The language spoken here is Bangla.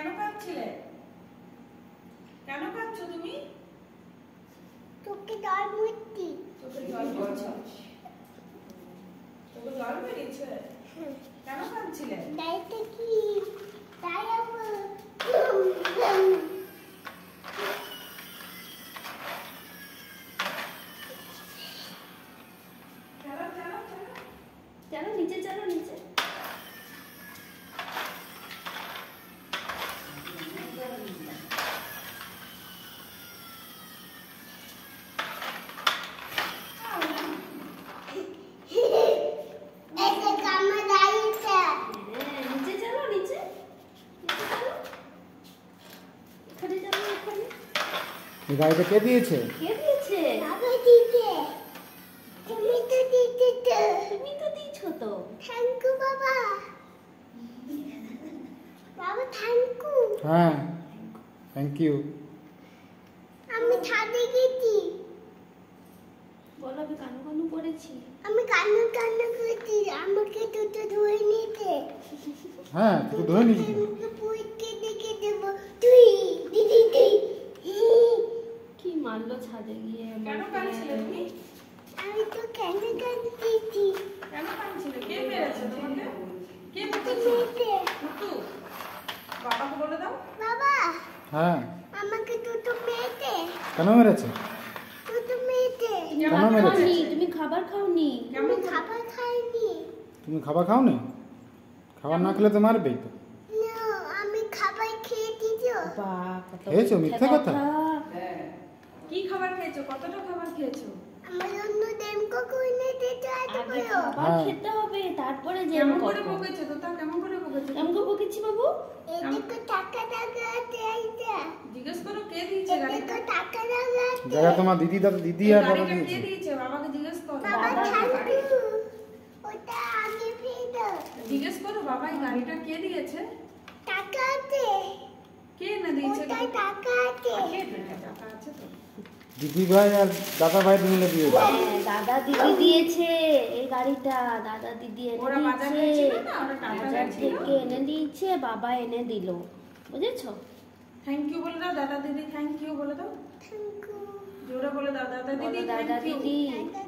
কেন কাঁদছিলে? কেন কাঁদছো তুমি? তোকে জল মুটতি। তোকে জল পড়ছে? তোকে জল বেরিয়েছে? কেন কাঁদছিলে? দাইতে কি? দাইয়াবো। চলো নিচে, চলো নিচে। এই গাড়িটা কে দিয়েছে? কে দিয়েছে? বাবা দিতে। তুমি তো দিতে তো। তুমি তো দিছো তো। থ্যাংক ইউ বাবা। বাবা থ্যাংক ইউ। হ্যাঁ, থ্যাংক ইউ। আমি ছাদে গেছি। বলো আমি কানু কানু করেছি। আমি কান্না কান্না করছি। আমাকে দুটো ধুয়ে নিতে। হ্যাঁ, তুই ধরে নিয়েছিস। আমাকে পড়তে দেখে দেবো। তুই দিদি তুই। কি মারলো ছাদে গিয়ে কেন কাঁদছিলে তুমি? আমি তো কেন কাঁদতেছি? কেন কাঁদছিলে? কে মেরেছে তোমাকে? কে মেরেছে? মেয়েতে। টুটু, বাবাকে বলে দাও। বাবা হ্যাঁ, আমাকে দুটো মেয়েতে। কেন মেরেছে? দুটো মেয়েতে। কেন ভাত মেরেছে? খাওনি, তুমি খাবার খাওনি। আমি খাবার খাইনি। তুমি খাবার খাওনি? খাবার না খেলে তো মারবেই তো। না, আমি খাবার খেয়েছি তো। খেয়েছো? মিথ্যে কথা। কি খাবার খেয়েছো? কতটা খাবার খেয়েছো? আমার জন্য ডেমকো কইনে দিতে আজ আগে বলো। খাবার হ্যাঁ। খেতে হবে, তারপরে যে কেমন করে বকেছো তো? তা কেমন করে বকেছো? কেমন করে বকেছি বাবু? এদিকে টাকা টাকা দেয়টা। জিজ্ঞেস করো কে দিয়েছে এদিকে গাড়িটা? টাকা টাকা। জায়গা তোমার দিদি দিদি এই আর বাবা গাড়িটা কে দিয়েছে। দিয়েছে? বাবাকে জিজ্ঞেস করো। বাবা বাবা থ্যাংক ইউ। ওটা আগে ফেলো। জিজ্ঞেস করো বাবা এই গাড়িটা কে দিয়েছে? টাকা আছে। কে না দিয়েছে? ওটা টাকা আছে। টাকা আছে তো। দিদি ভাই আর দাদা ভাই মিলে দিয়েছে। হ্যাঁ, দাদা দিদি দিয়েছে এই গাড়িটা। দাদা দিদি এনে ওরা বাজার দিয়েছে, গেছিল না? ওরা টাকা বাজার গেছিল? থেকে এনে দিয়েছে, বাবা এনে দিল। বুঝেছো? থ্যাংক ইউ বলে দাও। দাদা দিদি থ্যাংক ইউ বলে দাও। Thank you. জোরে বলে দাও। দাদা দিদি বলো দাদা থ্যাংক ইউ। দিদি। দাদা